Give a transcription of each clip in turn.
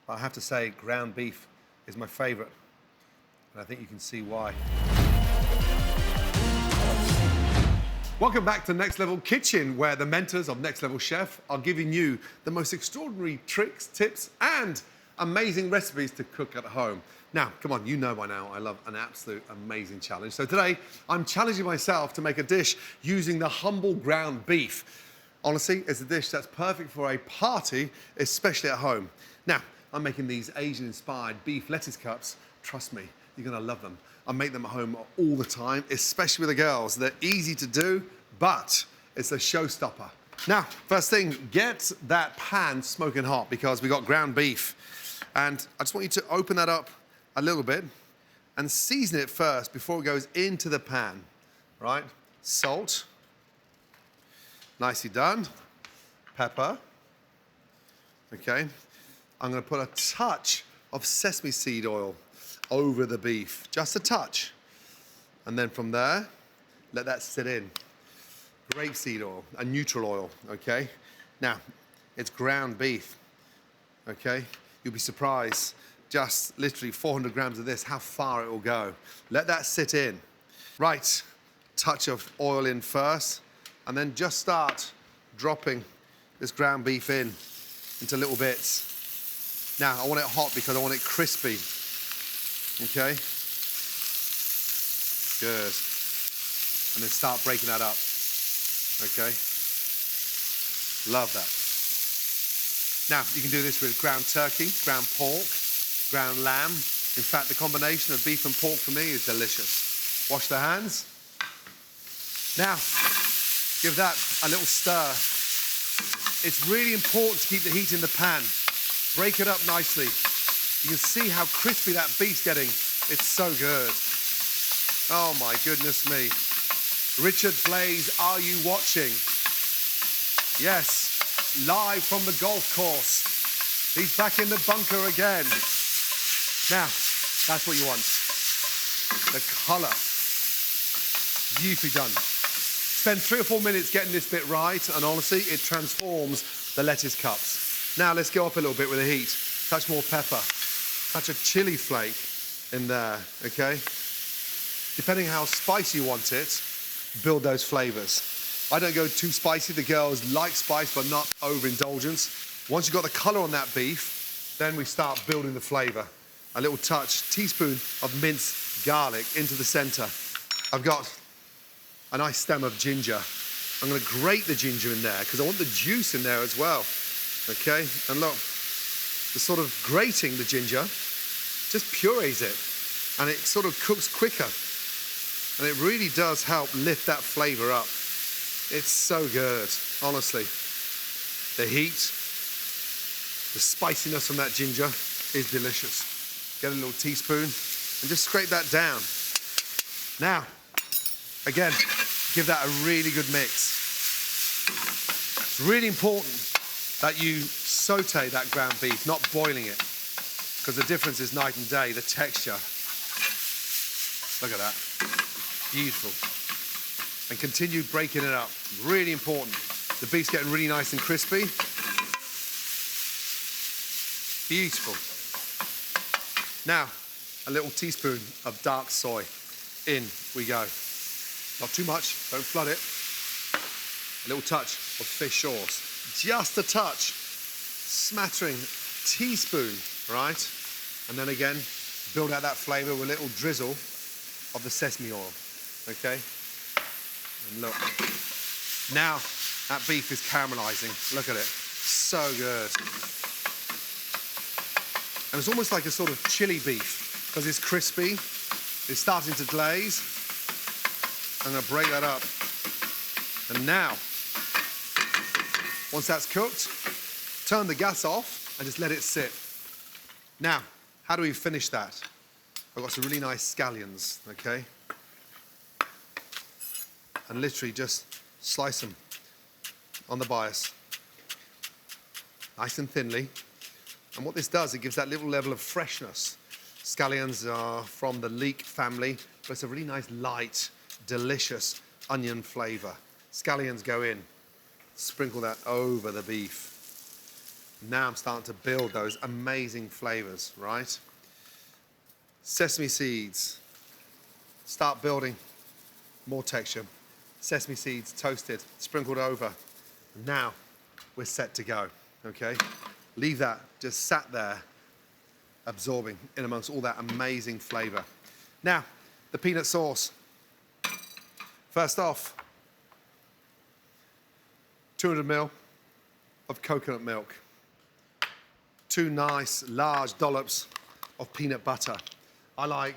But I have to say, ground beef is my favorite. And I think you can see why. Welcome back to Next Level Kitchen, where the mentors of Next Level Chef are giving you the most extraordinary tricks, tips, and amazing recipes to cook at home. Now, come on, you know by now I love an absolute amazing challenge. So today, I'm challenging myself to make a dish using the humble ground beef. Honestly, it's a dish that's perfect for a party, especially at home. Now, I'm making these Asian-inspired beef lettuce cups. Trust me, you're gonna love them. I make them at home all the time, especially with the girls. They're easy to do, but it's a showstopper. Now, first thing, get that pan smoking hot because we got ground beef. And I just want you to open that up a little bit and season it first before it goes into the pan, right? Salt, nicely done. Pepper, okay. I'm gonna put a touch of sesame seed oil over the beef, just a touch. And then from there, let that sit in. Grapeseed oil, a neutral oil, okay? Now, it's ground beef, okay? You'll be surprised, just literally 400 grams of this, how far it will go. Let that sit in. Right, touch of oil in first, and then just start dropping this ground beef in into little bits. Now, I want it hot because I want it crispy. Okay? Good. And then start breaking that up. Okay? Love that. Now, you can do this with ground turkey, ground pork, ground lamb. In fact, the combination of beef and pork for me is delicious. Wash the hands. Now, give that a little stir. It's really important to keep the heat in the pan. Break it up nicely. You can see how crispy that beef's getting. It's so good. Oh my goodness me. Richard Blaze, are you watching? Yes, live from the golf course. He's back in the bunker again. Now, that's what you want. The color. Beautifully done. Spend 3 or 4 minutes getting this bit right, and honestly, it transforms the lettuce cups. Now, let's go up a little bit with the heat. Touch more pepper. Touch of chili flake in there, okay? Depending how spicy you want it, build those flavors. I don't go too spicy. The girls like spice, but not overindulgence. Once you've got the color on that beef, then we start building the flavor. A little touch, teaspoon of minced garlic into the center. I've got a nice stem of ginger. I'm gonna grate the ginger in there because I want the juice in there as well, okay? And look, the sort of grating the ginger just purees it and it sort of cooks quicker. And it really does help lift that flavor up. It's so good, honestly. The heat, the spiciness from that ginger is delicious. Get a little teaspoon and just scrape that down. Now, again, give that a really good mix. It's really important that you saute that ground beef, not boiling it, because the difference is night and day, the texture. Look at that, beautiful. And continue breaking it up, really important. The beef's getting really nice and crispy. Beautiful. Now, a little teaspoon of dark soy. In we go. Not too much, don't flood it. A little touch of fish sauce. Just a touch, smattering, teaspoon, right? And then again, build out that flavor with a little drizzle of the sesame oil, okay? And look, now that beef is caramelizing. Look at it, so good. And it's almost like a sort of chili beef because it's crispy, it's starting to glaze. I'm gonna break that up. And now, once that's cooked, turn the gas off and just let it sit. Now, how do we finish that? I've got some really nice scallions, okay? And literally just slice them on the bias, nice and thinly. And what this does, it gives that little level of freshness. Scallions are from the leek family, but it's a really nice, light, delicious onion flavor. Scallions go in. Sprinkle that over the beef. Now I'm starting to build those amazing flavors, right? Sesame seeds. Start building more texture. Sesame seeds toasted, sprinkled over. Now we're set to go, okay? Leave that just sat there, absorbing in amongst all that amazing flavor. Now, the peanut sauce. First off, 200 ml of coconut milk. 2 nice large dollops of peanut butter. I like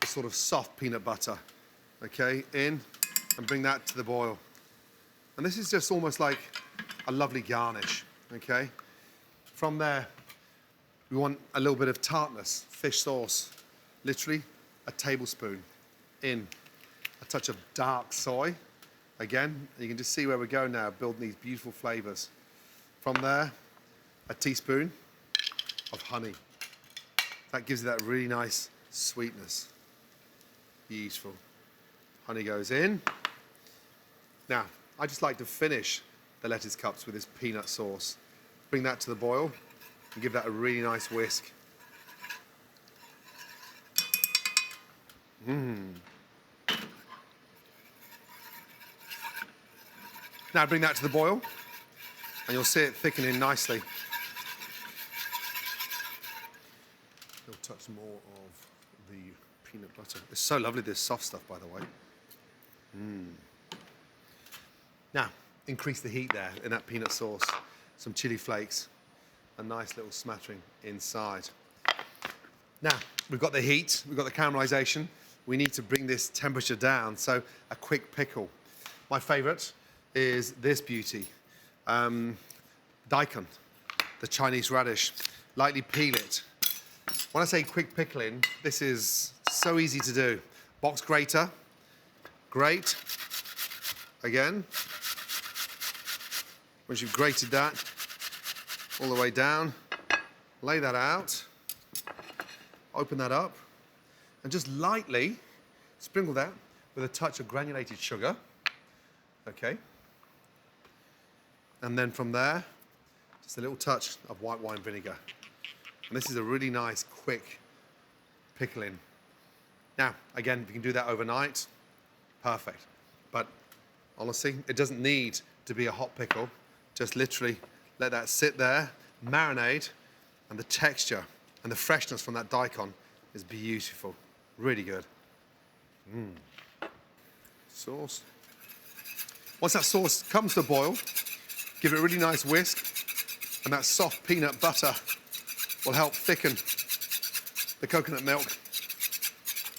the sort of soft peanut butter, okay? In, and bring that to the boil. And this is just almost like a lovely garnish, okay? From there, we want a little bit of tartness, fish sauce, literally a tablespoon. In, a touch of dark soy. Again, you can just see where we're going now, building these beautiful flavors. From there, a teaspoon of honey. That gives you that really nice sweetness. Beautiful. Honey goes in. Now, I just like to finish the lettuce cups with this peanut sauce. Bring that to the boil and give that a really nice whisk. Now bring that to the boil and you'll see it thickening nicely. A little touch more of the peanut butter. It's so lovely, this soft stuff, by the way. Now, increase the heat there in that peanut sauce. Some chili flakes, a nice little smattering inside. Now, we've got the heat, we've got the caramelization. We need to bring this temperature down, so a quick pickle. My favorite is this beauty. Daikon, the Chinese radish. Lightly peel it. When I say quick pickling, this is so easy to do. Box grater, grate, again. Once you've grated that all the way down, lay that out, open that up, and just lightly sprinkle that with a touch of granulated sugar, okay? And then from there, just a little touch of white wine vinegar. And this is a really nice, quick pickling. Now, again, if you can do that overnight, perfect. But honestly, it doesn't need to be a hot pickle. Just literally let that sit there, marinate, and the texture and the freshness from that daikon is beautiful. Really good. Sauce. Once that sauce comes to a boil, give it a really nice whisk, and that soft peanut butter will help thicken the coconut milk.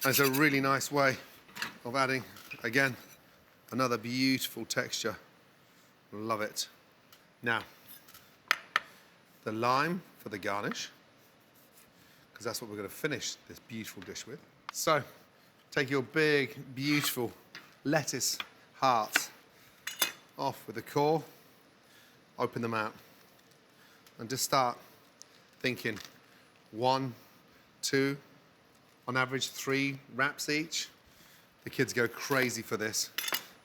And it's a really nice way of adding, again, another beautiful texture. Love it. Now, the lime for the garnish, because that's what we're going to finish this beautiful dish with. So, take your big, beautiful lettuce hearts off with the core, open them out, and just start thinking 1, 2, on average 3 wraps each. The kids go crazy for this.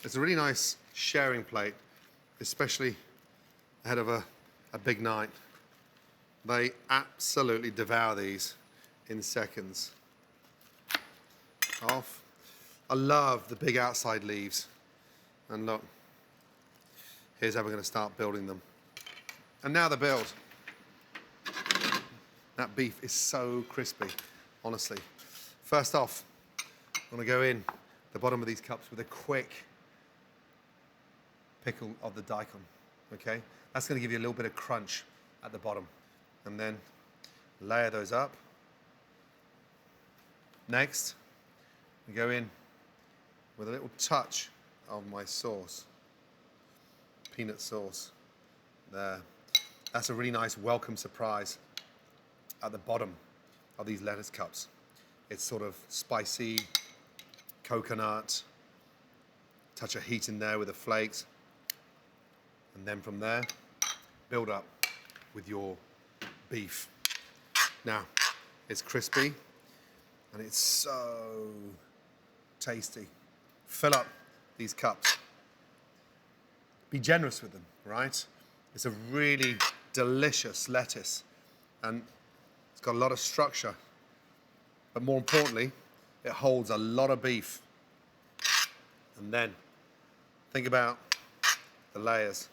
It's a really nice sharing plate, especially ahead of a big night. They absolutely devour these in seconds. Off. I love the big outside leaves. And look, here's how we're going to start building them. And now the build. That beef is so crispy, honestly. First off, I'm going to go in the bottom of these cups with a quick pickle of the daikon, okay? That's going to give you a little bit of crunch at the bottom. And then layer those up. Next, we go in with a little touch of my sauce. Peanut sauce. There. That's a really nice welcome surprise at the bottom of these lettuce cups. It's sort of spicy, coconut, touch of heat in there with the flakes. And then from there, build up with your beef. Now, it's crispy and it's so tasty. Fill up these cups. Be generous with them, right? It's a really delicious lettuce. And it's got a lot of structure. But more importantly, it holds a lot of beef. And then, think about the layers.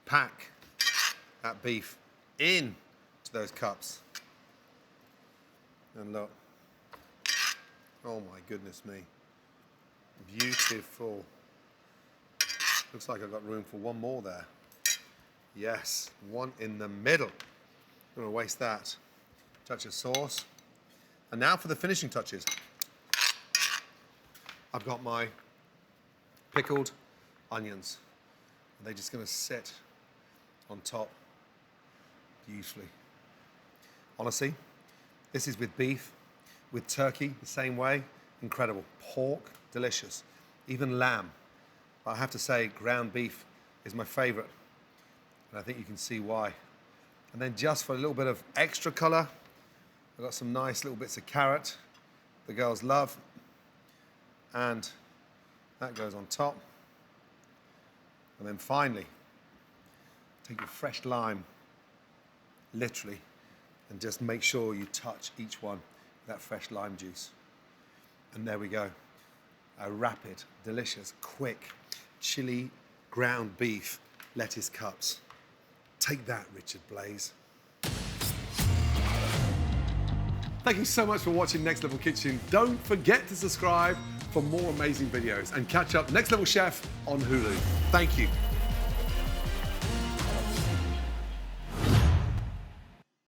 Pack that beef in to those cups. And look. Oh my goodness me. Beautiful. Looks like I've got room for one more there. Yes, one in the middle. I'm gonna waste that. Touch of sauce. And now for the finishing touches. I've got my pickled onions. They're just gonna sit on top beautifully. Honestly, this is with beef, with turkey, the same way. Incredible. Pork, delicious. Even lamb. But I have to say, ground beef is my favorite. And I think you can see why. And then just for a little bit of extra color, I've got some nice little bits of carrot the girls love. And that goes on top. And then finally, take your fresh lime, literally, and just make sure you touch each one with that fresh lime juice. And there we go. A rapid, delicious, quick, chili ground beef lettuce cups. Take that, Richard Blaze. Thank you so much for watching Next Level Kitchen. Don't forget to subscribe for more amazing videos and catch up Next Level Chef on Hulu. Thank you.